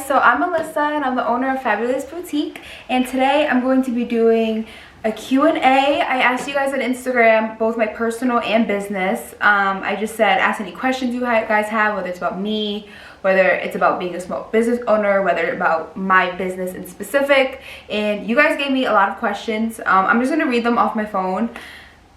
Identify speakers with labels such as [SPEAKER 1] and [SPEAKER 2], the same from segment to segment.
[SPEAKER 1] so I'm Melissa and I'm the owner of Fabulous Boutique, and today I'm going to be doing a Q&A. I asked you guys on Instagram, both my personal and business. I just said ask any questions you guys have, whether it's about me, whether it's about being a small business owner, whether it's about my business in specific, and you guys gave me a lot of questions. I'm just going to read them off my phone.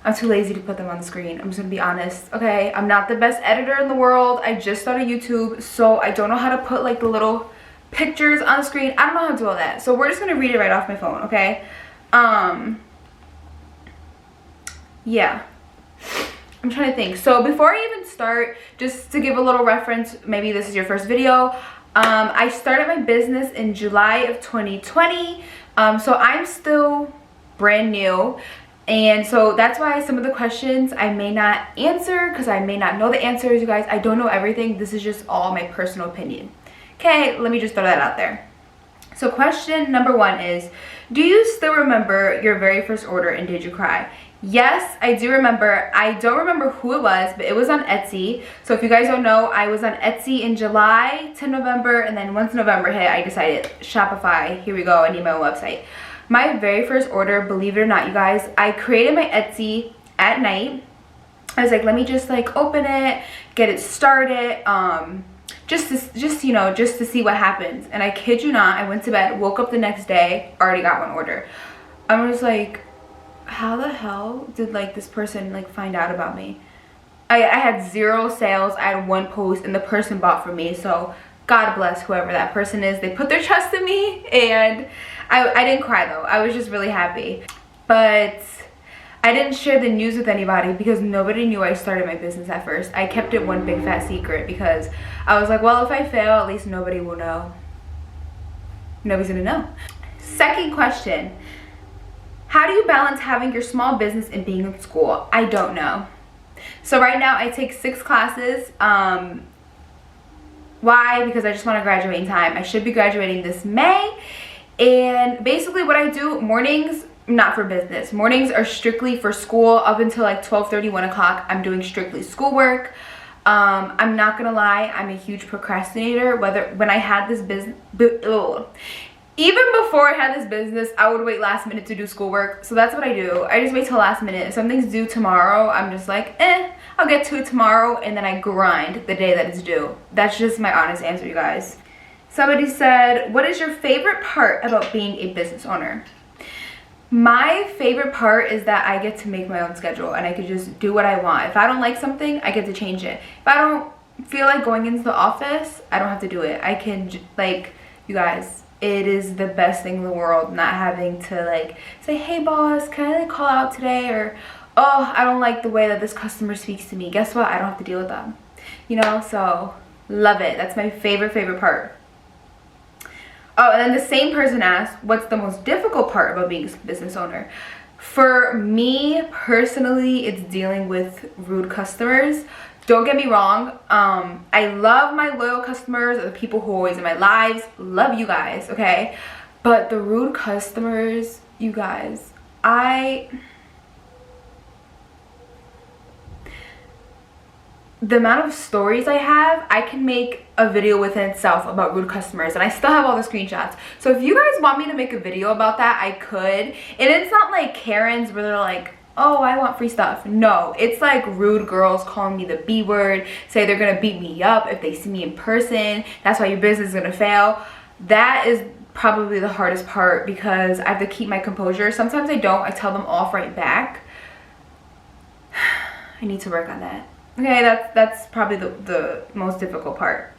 [SPEAKER 1] I'm too lazy to put them on the screen. I'm just gonna be honest, okay? I'm not the best editor in the world. I just started YouTube, so I don't know how to put like the little pictures on the screen. I don't know how to do all that. So we're just gonna read it right off my phone, okay? Yeah. I'm trying to think. So before I even start, just to give a little reference, maybe this is your first video. I started my business in July of 2020. So I'm still brand new. And so that's why some of the questions I may not answer, because I may not know the answers, you guys. I don't know everything. This is just all my personal opinion. Okay, let me just throw that out there. So question number 1 is, do you still remember your very first order and did you cry? Yes, I do remember. I don't remember who it was, but it was on Etsy. So if you guys don't know, I was on Etsy in July to November, and then once November hit, I decided, Shopify, here we go, I need my own website. My very first order, believe it or not, you guys, I created my Etsy at night. I was like, let me just like open it, get it started, just to see what happens. And I kid you not, I went to bed, woke up the next day, already got one order. I was like, how the hell did like this person like find out about me? I had 0 sales. I had 1 post and the person bought from me. So God bless whoever that person is. They put their trust in me, and I didn't cry though. I was just really happy. But I didn't share the news with anybody because nobody knew I started my business at first. I kept it one big fat secret because I was like, well, if I fail, at least nobody will know. Nobody's gonna know. Second question. How do you balance having your small business and being in school? I don't know. So right now I take 6 classes. Why? Because I just want to graduate in time. I should be graduating this May. And basically what I do, mornings, not for business. Mornings are strictly for school up until like 12:30, 1 o'clock. I'm doing strictly schoolwork. I'm not gonna lie, I'm a huge procrastinator. When I had this business, even before I had this business, I would wait last minute to do schoolwork. So that's what I do. I just wait till last minute. If something's due tomorrow, I'm just like, I'll get to it tomorrow, and then I grind the day that it's due. That's just my honest answer, you guys. Somebody said, what is your favorite part about being a business owner? My favorite part is that I get to make my own schedule and I can just do what I want. If I don't like something, I get to change it. If I don't feel like going into the office, I don't have to do it. I can, like, you guys, it is the best thing in the world not having to like say, hey boss, can I like call out today? Or, oh, I don't like the way that this customer speaks to me. Guess what? I don't have to deal with them. You know, so love it. That's my favorite part. Oh, and then the same person asked, what's the most difficult part about being a business owner? For me personally, it's dealing with rude customers. Don't get me wrong, I love my loyal customers, the people who are always in my lives. Love you guys, okay? But the rude customers, you guys, the amount of stories I have, I can make a video within itself about rude customers, and I still have all the screenshots. So if you guys want me to make a video about that, I could. And it's not like Karens where they're like, oh, I want free stuff. No, it's like rude girls calling me the B word, say they're gonna beat me up if they see me in person. That's why your business is gonna fail. That is probably the hardest part because I have to keep my composure. Sometimes I don't. I tell them off right back. I need to work on that. Okay, that's probably the most difficult part.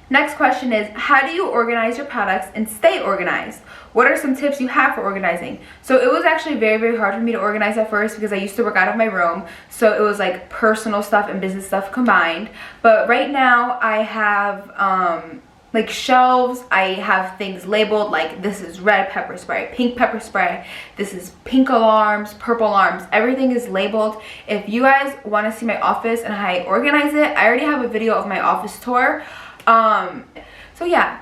[SPEAKER 1] Next question is, how do you organize your products and stay organized? What are some tips you have for organizing? So it was actually very hard for me to organize at first because I used to work out of my room. So it was like personal stuff and business stuff combined. But right now I have like shelves. I have things labeled like this is red pepper spray, pink pepper spray, this is pink alarms, purple alarms. Everything is labeled. If you guys want to see my office and how I organize it, I already have a video of my office tour. So yeah,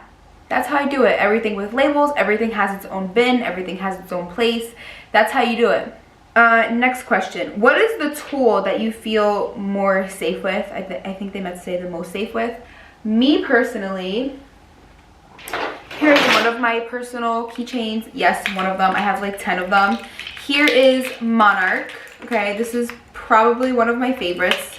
[SPEAKER 1] that's how I do it. Everything with labels, everything has its own bin, everything has its own place. That's how you do it. Next question. What is the tool that you feel more safe with? I think they meant to say the most safe with. Me personally, one of my personal keychains. Yes, one of them. I have like 10 of them. Here is Monarch. Okay, this is probably one of my favorites.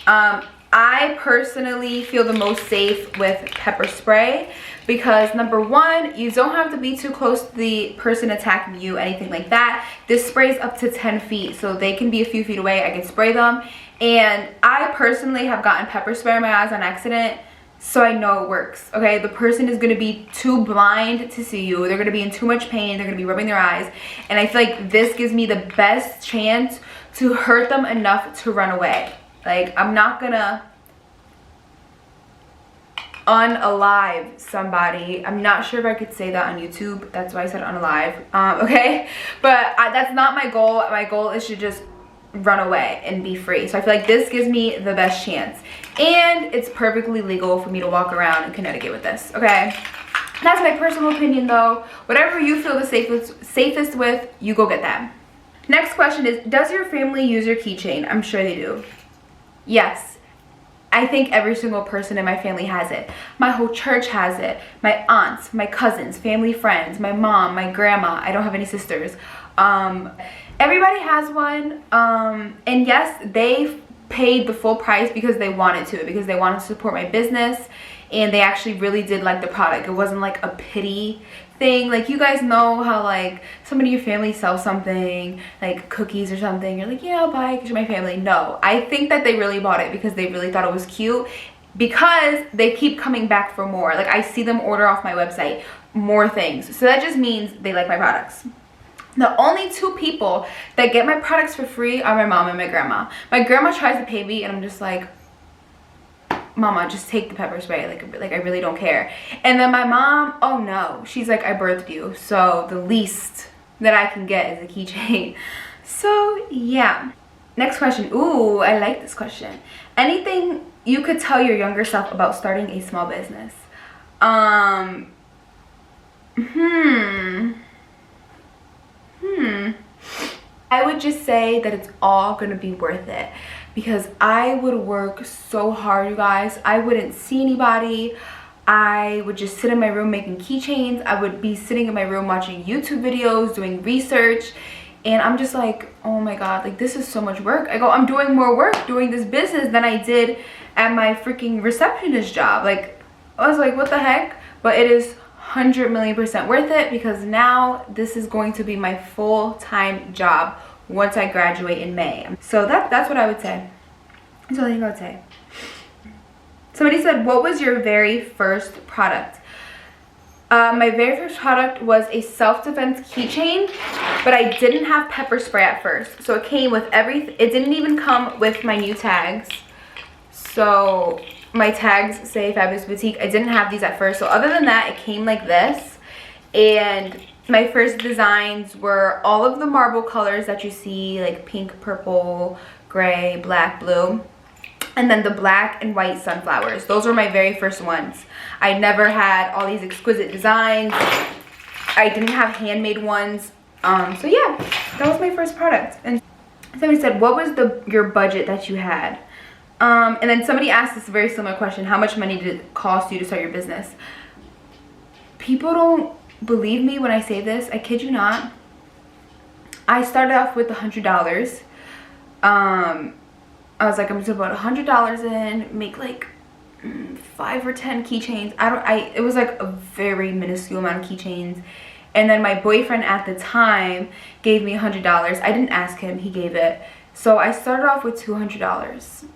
[SPEAKER 1] I personally feel the most safe with pepper spray because number one, you don't have to be too close to the person attacking you, anything like that. This sprays up to 10 feet, so they can be a few feet away. I can spray them. And I personally have gotten pepper spray in my eyes on accident, so I know it works. Okay, the person is going to be too blind to see you. They're going to be in too much pain. They're going to be rubbing their eyes. And I feel like this gives me the best chance to hurt them enough to run away. Like, I'm not gonna unalive somebody. I'm not sure if I could say that on YouTube. That's why I said unalive. Okay, but that's not my goal. My goal is to just run away and be free. So I feel like this gives me the best chance, and it's perfectly legal for me to walk around in Connecticut with this. Okay, that's my personal opinion though. Whatever you feel the safest with, you go get that. Next question is, does your family use your keychain? I'm sure they do. Yes, I think every single person in my family has it. My whole church has it. My aunts, my cousins, family, friends, my mom, my grandma. I don't have any sisters. Everybody has one. And yes, they paid the full price because they wanted to, because they wanted to support my business, and they actually really did like the product. It wasn't like a pity thing. Like, you guys know how like somebody in your family sells something like cookies or something, you're like, yeah, I'll buy it because you're my family. No, I think that they really bought it because they really thought it was cute, because they keep coming back for more. Like, I see them order off my website more things, so that just means they like my products. The only two people that get my products for free are my mom and my grandma. My grandma tries to pay me, and I'm just like, Mama, just take the pepper spray. Like I really don't care. And then my mom, oh no, she's like, I birthed you, so the least that I can get is a keychain. So yeah. Next question. Ooh, I like this question. Anything you could tell your younger self about starting a small business? I would just say that it's all gonna be worth it, because I would work so hard, you guys. I wouldn't see anybody. I would just sit in my room making keychains. I would be sitting in my room watching YouTube videos, doing research, and I'm just like, oh my god, like, this is so much work. I go, I'm doing more work doing this business than I did at my freaking receptionist job. Like, I was like, what the heck? But it is 100,000,000% worth it, because now this is going to be my full-time job once I graduate in May. So that's what I would say. That's all I think I would say. Somebody said, what was your very first product? My very first product was a self-defense keychain, but I didn't have pepper spray at first. So it came with everything. It didn't even come with my new tags. So my tags say Fabulous Boutique. I didn't have these at first. So other than that, it came like this. And my first designs were all of the marble colors that you see, like pink, purple, gray, black, blue. And then the black and white sunflowers. Those were my very first ones. I never had all these exquisite designs. I didn't have handmade ones. So yeah, that was my first product. And somebody said, what was your budget that you had? And then somebody asked this very similar question. How much money did it cost you to start your business? People don't believe me when I say this. I kid you not. I started off with $100. I was like, I'm just gonna put $100 in, make like 5 or 10 keychains. It was like a very minuscule amount of keychains. And then my boyfriend at the time gave me $100. I didn't ask him, he gave it. So I started off with $200.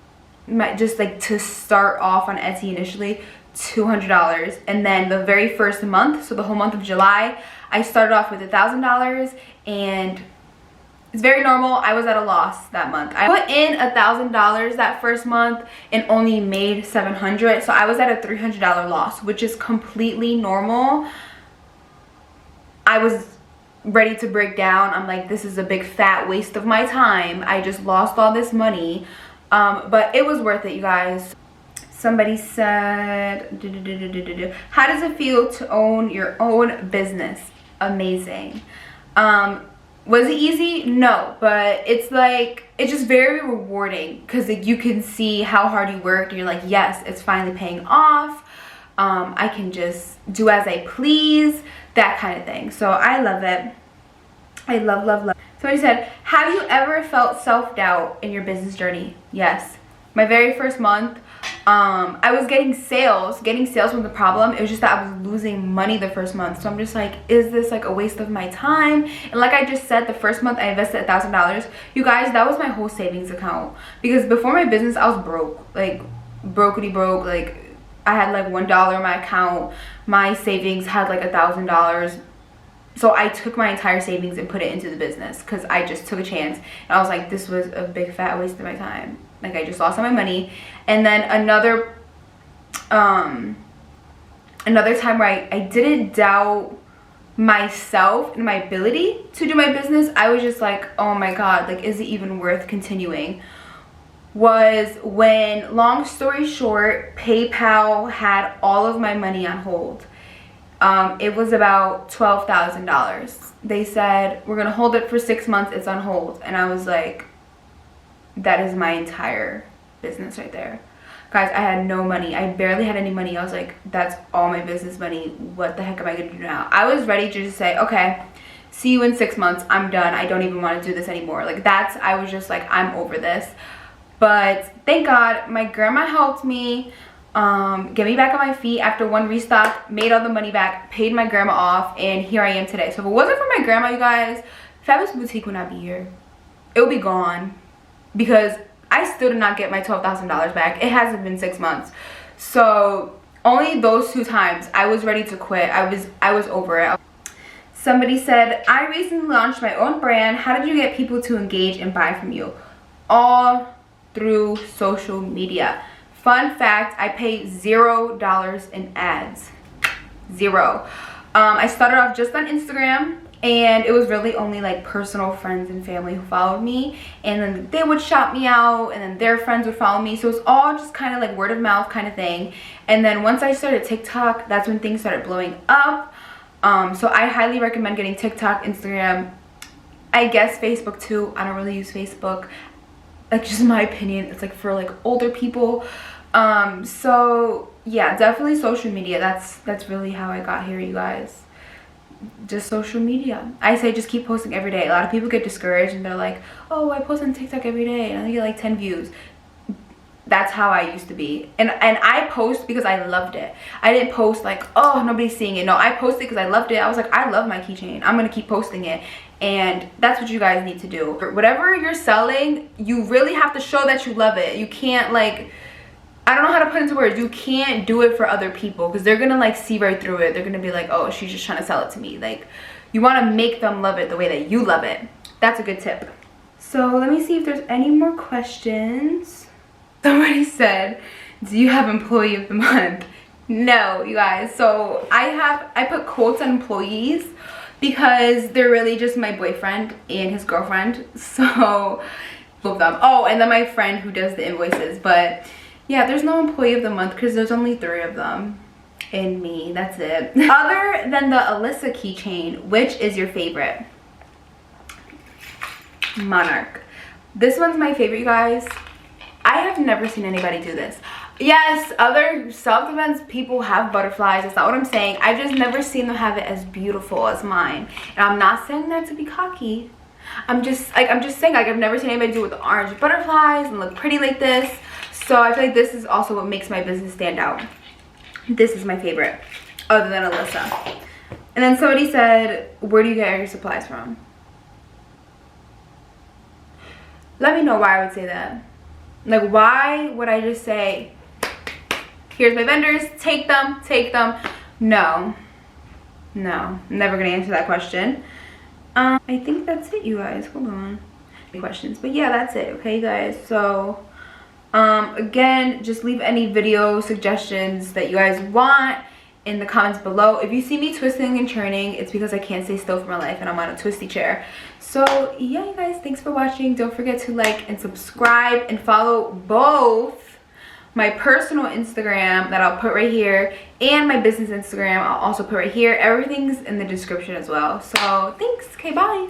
[SPEAKER 1] Just like to start off on Etsy initially, $200. And then the very first month, so the whole month of July, I started off with $1,000, and it's very normal. I was at a loss that month. I put in $1,000 that first month and only made $700. So I was at a $300 loss, which is completely normal. I was ready to break down. I'm like, this is a big fat waste of my time. I just lost all this money. But it was worth it, you guys. Somebody said, how does it feel to own your own business? Amazing. Was it easy? No, but it's like, it's just very rewarding, because like, you can see how hard you worked and you're like, yes, it's finally paying off. I can just do as I please, that kind of thing. So I love it. I love, love, love. Somebody said, have you ever felt self-doubt in your business journey? Yes. My very first month, I was getting sales. Getting sales was the problem. It was just that I was losing money the first month. So I'm just like, is this like a waste of my time? And like I just said, the first month I invested $1,000. You guys, that was my whole savings account. Because before my business, I was broke. Like, brokety broke. Like, I had like $1 in my account. My savings had like $1,000. So I took my entire savings and put it into the business because I just took a chance. And I was like, this was a big fat waste of my time. Like, I just lost all my money. And then another time where I didn't doubt myself and my ability to do my business. I was just like, oh my God, like, is it even worth continuing? Was when, long story short, PayPal had all of my money on hold. It was about $12,000. They said, we're gonna hold it for 6 months, it's on hold. And I was like, that is my entire business right there. Guys, I had no money. I barely had any money. I was like, that's all my business money. What the heck am I gonna do now? I was ready to just say, okay, see you in 6 months. I'm done. I don't even want to do this anymore. Like, I was just like, I'm over this. But thank God, my grandma helped me get me back on my feet after one restock, made all the money back, paid my grandma off, and here I am today. So if it wasn't for my grandma, you guys, Fabulous Boutique would not be here. It would be gone. Because I still did not get my $12,000 back. It hasn't been 6 months. So only those 2 times I was ready to quit. I was over it. Somebody said, I recently launched my own brand. How did you get people to engage and buy from you? All through social media. Fun fact, I paid $0 in ads. 0. I started off just on Instagram. And it was really only like personal friends and family who followed me, and then they would shout me out, and then their friends would follow me. So it was all just kind of like word of mouth kind of thing. And then once I started TikTok, that's when things started blowing up. So I highly recommend getting TikTok, Instagram, I guess Facebook too. I don't really use Facebook. Like, just my opinion, it's like for like older people. So yeah, definitely social media. That's really how I got here, you guys. Just social media. I say just keep posting every day. A lot of people get discouraged and they're like, oh, I post on TikTok every day and I get like 10 views. That's how I used to be. And I post because I loved it. I didn't post like, oh, nobody's seeing it. No, I posted because I loved it. I was like, I love my keychain. I'm gonna keep posting it. And that's what you guys need to do. Whatever you're selling, you really have to show that you love it. You can't like, I don't know how to put into words. You can't do it for other people because they're gonna like see right through it. They're gonna be like, oh, she's just trying to sell it to me. Like, you want to make them love it the way that you love it. That's a good tip. So let me see if there's any more questions. Somebody said, do you have employee of the month? No, you guys. So I put quotes on employees because they're really just my boyfriend and his girlfriend. So both of them. Oh, and then my friend who does the invoices. But yeah, there's no employee of the month because there's only 3 of them and me. That's it. Other than the Alyssa keychain, which is your favorite? Monarch. This one's my favorite, you guys. I have never seen anybody do this. Yes, other self-defense people have butterflies. That's not what I'm saying. I've just never seen them have it as beautiful as mine. And I'm not saying that to be cocky. I'm just saying, like, I've never seen anybody do it with the orange butterflies and look pretty like this. So I feel like this is also what makes my business stand out. This is my favorite, other than Alyssa. And then somebody said, where do you get your supplies from? Let me know why I would say that. Like, why would I just say, here's my vendors, take them, take them? No, never gonna answer that question. I think that's it, you guys. Hold on. Questions, but yeah, that's it. Okay, guys. So again, just leave any video suggestions that you guys want in the comments below. If you see me twisting and turning, it's because I can't stay still for my life and I'm on a twisty chair. So yeah, you guys, thanks for watching. Don't forget to like and subscribe and follow both my personal Instagram that I'll put right here and my business Instagram I'll also put right here. Everything's in the description as well. So thanks. Okay, bye.